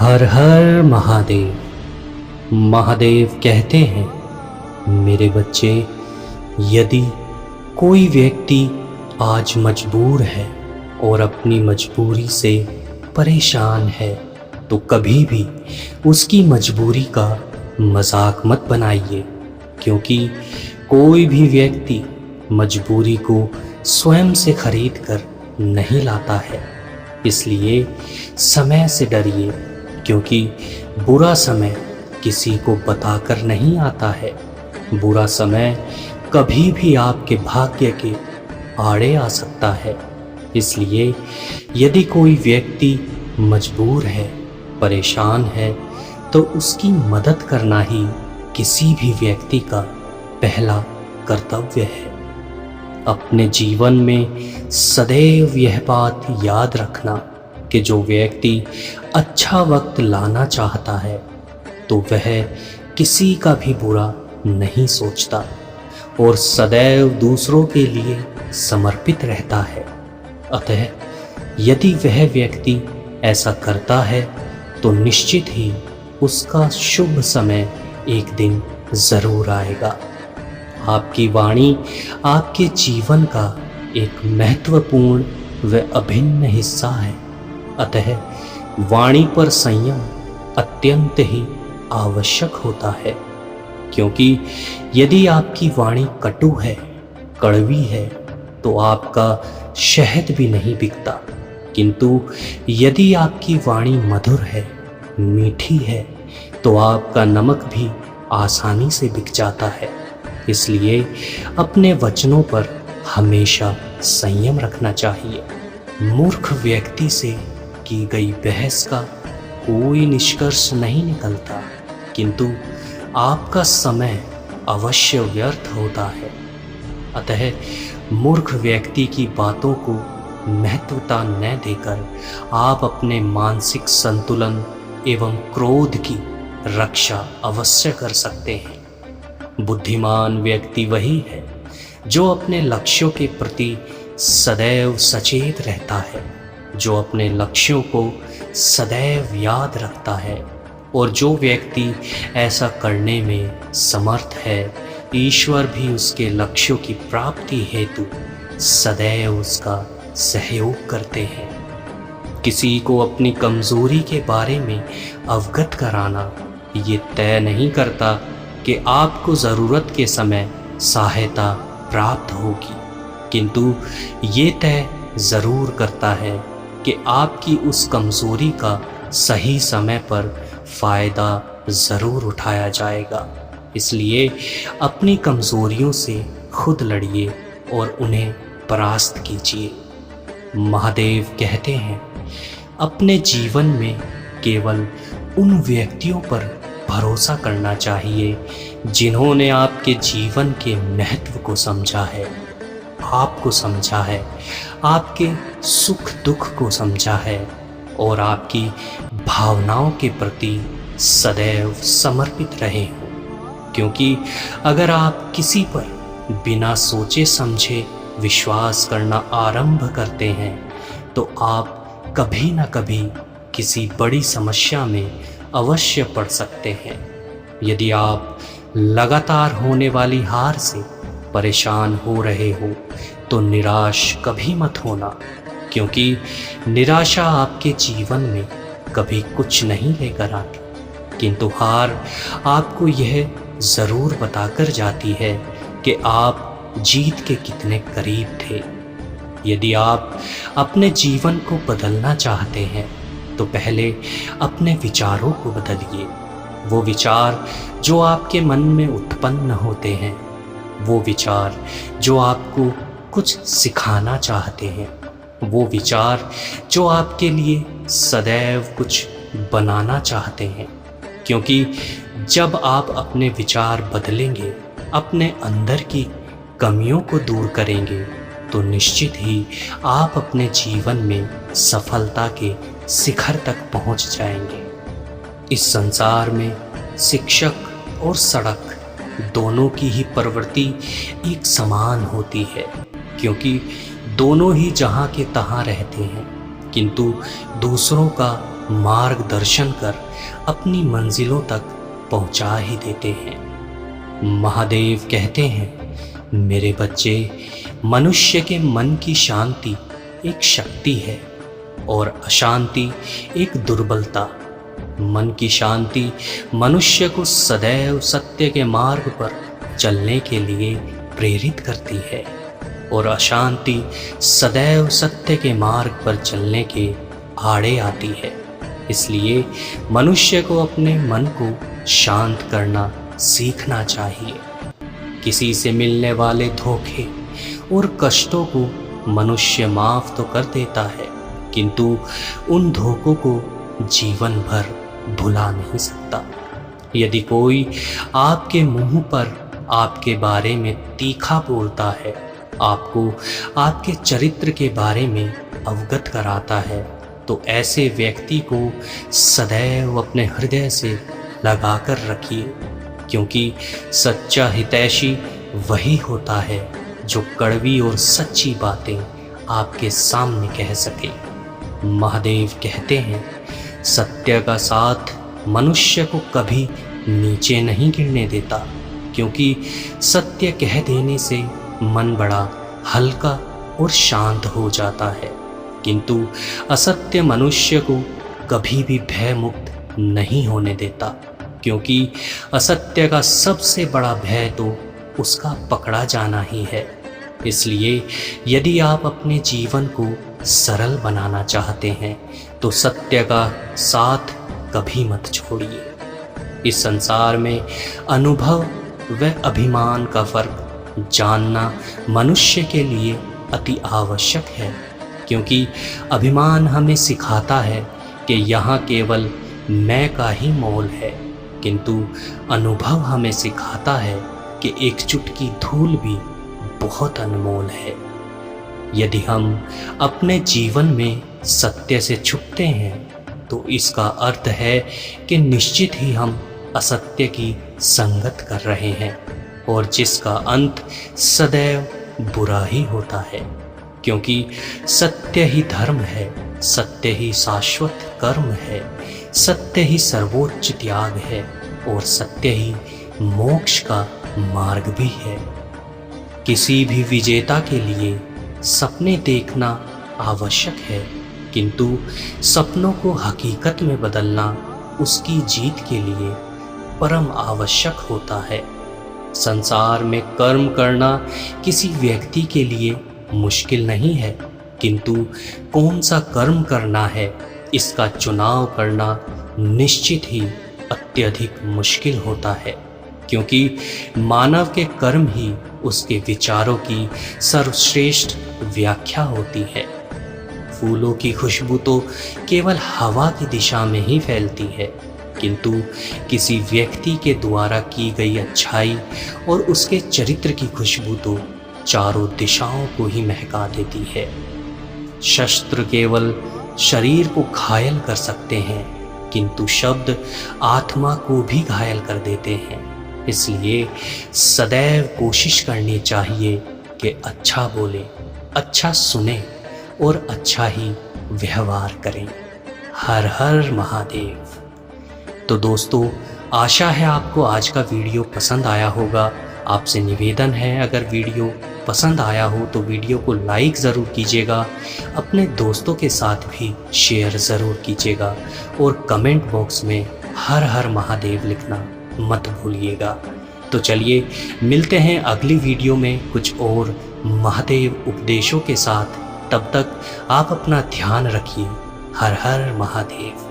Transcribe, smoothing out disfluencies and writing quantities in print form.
हर हर महादेव। महादेव कहते हैं, मेरे बच्चे, यदि कोई व्यक्ति आज मजबूर है और अपनी मजबूरी से परेशान है तो कभी भी उसकी मजबूरी का मजाक मत बनाइए, क्योंकि कोई भी व्यक्ति मजबूरी को स्वयं से खरीद कर नहीं लाता है। इसलिए समय से डरिए, क्योंकि बुरा समय किसी को बताकर नहीं आता है। बुरा समय कभी भी आपके भाग्य के आड़े आ सकता है। इसलिए यदि कोई व्यक्ति मजबूर है, परेशान है, तो उसकी मदद करना ही किसी भी व्यक्ति का पहला कर्तव्य है। अपने जीवन में सदैव यह बात याद रखना कि जो व्यक्ति अच्छा वक्त लाना चाहता है तो वह किसी का भी बुरा नहीं सोचता और सदैव दूसरों के लिए समर्पित रहता है। अतः यदि वह व्यक्ति ऐसा करता है तो निश्चित ही उसका शुभ समय एक दिन ज़रूर आएगा। आपकी वाणी आपके जीवन का एक महत्वपूर्ण व अभिन्न हिस्सा है। अतः वाणी पर संयम अत्यंत ही आवश्यक होता है, क्योंकि यदि आपकी वाणी कटु है, कड़वी है, तो आपका शहद भी नहीं बिकता, किंतु यदि आपकी वाणी मधुर है, मीठी है, तो आपका नमक भी आसानी से बिक जाता है। इसलिए अपने वचनों पर हमेशा संयम रखना चाहिए। मूर्ख व्यक्ति से की गई बहस का कोई निष्कर्ष नहीं निकलता, किंतु आपका समय अवश्य व्यर्थ होता है। अतः मूर्ख व्यक्ति की बातों को महत्वता न देकर आप अपने मानसिक संतुलन एवं क्रोध की रक्षा अवश्य कर सकते हैं। बुद्धिमान व्यक्ति वही है जो अपने लक्ष्यों के प्रति सदैव सचेत रहता है, जो अपने लक्ष्यों को सदैव याद रखता है, और जो व्यक्ति ऐसा करने में समर्थ है, ईश्वर भी उसके लक्ष्यों की प्राप्ति हेतु सदैव उसका सहयोग करते हैं। किसी को अपनी कमजोरी के बारे में अवगत कराना ये तय नहीं करता कि आपको ज़रूरत के समय सहायता प्राप्त होगी, किंतु ये तय ज़रूर करता है कि आपकी उस कमज़ोरी का सही समय पर फ़ायदा ज़रूर उठाया जाएगा। इसलिए अपनी कमज़ोरियों से खुद लड़िए और उन्हें परास्त कीजिए। महादेव कहते हैं, अपने जीवन में केवल उन व्यक्तियों पर भरोसा करना चाहिए जिन्होंने आपके जीवन के महत्व को समझा है, आपको समझा है, आपके सुख दुख को समझा है और आपकी भावनाओं के प्रति सदैव समर्पित रहे हो। क्योंकि अगर आप किसी पर बिना सोचे समझे विश्वास करना आरंभ करते हैं तो आप कभी न कभी किसी बड़ी समस्या में अवश्य पड़ सकते हैं। यदि आप लगातार होने वाली हार से परेशान हो रहे हो तो निराश कभी मत होना, क्योंकि निराशा आपके जीवन में कभी कुछ नहीं लेकर आती, किंतु हार आपको यह ज़रूर बताकर जाती है कि आप जीत के कितने करीब थे। यदि आप अपने जीवन को बदलना चाहते हैं तो पहले अपने विचारों को बदलिए। वो विचार जो आपके मन में उत्पन्न होते हैं, वो विचार जो आपको कुछ सिखाना चाहते हैं, वो विचार जो आपके लिए सदैव कुछ बनाना चाहते हैं, क्योंकि जब आप अपने विचार बदलेंगे, अपने अंदर की कमियों को दूर करेंगे, तो निश्चित ही आप अपने जीवन में सफलता के शिखर तक पहुंच जाएंगे। इस संसार में शिक्षक और सड़क दोनों की ही प्रवृत्ति एक समान होती है, क्योंकि दोनों ही जहाँ के तहाँ रहते हैं, किंतु दूसरों का मार्गदर्शन कर अपनी मंजिलों तक पहुंचा ही देते हैं। महादेव कहते हैं, मेरे बच्चे, मनुष्य के मन की शांति एक शक्ति है और अशांति एक दुर्बलता। मन की शांति मनुष्य को सदैव सत्य के मार्ग पर चलने के लिए प्रेरित करती है और अशांति सदैव सत्य के मार्ग पर चलने के आड़े आती है। इसलिए मनुष्य को अपने मन को शांत करना सीखना चाहिए। किसी से मिलने वाले धोखे और कष्टों को मनुष्य माफ तो कर देता है, किंतु उन धोखों को जीवन भर भुला नहीं सकता। यदि कोई आपके मुंह पर आपके बारे में तीखा बोलता है, आपको आपके चरित्र के बारे में अवगत कराता है, तो ऐसे व्यक्ति को सदैव अपने हृदय से लगाकर रखिए, क्योंकि सच्चा हितैषी वही होता है जो कड़वी और सच्ची बातें आपके सामने कह सके। महादेव कहते हैं, सत्य का साथ मनुष्य को कभी नीचे नहीं गिरने देता, क्योंकि सत्य कह देने से मन बड़ा हल्का और शांत हो जाता है, किंतु असत्य मनुष्य को कभी भी भय मुक्त नहीं होने देता, क्योंकि असत्य का सबसे बड़ा भय तो उसका पकड़ा जाना ही है। इसलिए यदि आप अपने जीवन को सरल बनाना चाहते हैं तो सत्य का साथ कभी मत छोड़िए। इस संसार में अनुभव व अभिमान का फर्क जानना मनुष्य के लिए अति आवश्यक है, क्योंकि अभिमान हमें सिखाता है कि यहाँ केवल मैं का ही मोल है, किंतु अनुभव हमें सिखाता है कि एक चुटकी धूल भी बहुत अनमोल है। यदि हम अपने जीवन में सत्य से छुपते हैं तो इसका अर्थ है कि निश्चित ही हम असत्य की संगत कर रहे हैं, और जिसका अंत सदैव बुरा ही होता है, क्योंकि सत्य ही धर्म है, सत्य ही शाश्वत कर्म है, सत्य ही सर्वोच्च त्याग है और सत्य ही मोक्ष का मार्ग भी है। किसी भी विजेता के लिए सपने देखना आवश्यक है, किंतु सपनों को हकीकत में बदलना उसकी जीत के लिए परम आवश्यक होता है। संसार में कर्म करना किसी व्यक्ति के लिए मुश्किल नहीं है, किंतु कौन सा कर्म करना है इसका चुनाव करना निश्चित ही अत्यधिक मुश्किल होता है, क्योंकि मानव के कर्म ही उसके विचारों की सर्वश्रेष्ठ व्याख्या होती है। फूलों की खुशबू तो केवल हवा की दिशा में ही फैलती है, किंतु किसी व्यक्ति के द्वारा की गई अच्छाई और उसके चरित्र की खुशबू तो चारों दिशाओं को ही महका देती है। शस्त्र केवल शरीर को घायल कर सकते हैं, किंतु शब्द आत्मा को भी घायल कर देते हैं। इसलिए सदैव कोशिश करनी चाहिए कि अच्छा बोले, अच्छा सुने और अच्छा ही व्यवहार करें। हर हर महादेव। तो दोस्तों, आशा है आपको आज का वीडियो पसंद आया होगा। आपसे निवेदन है, अगर वीडियो पसंद आया हो तो वीडियो को लाइक ज़रूर कीजिएगा, अपने दोस्तों के साथ भी शेयर ज़रूर कीजिएगा और कमेंट बॉक्स में हर हर महादेव लिखना मत भूलिएगा। तो चलिए मिलते हैं अगली वीडियो में कुछ और महादेव उपदेशों के साथ। तब तक आप अपना ध्यान रखिए। हर हर महादेव।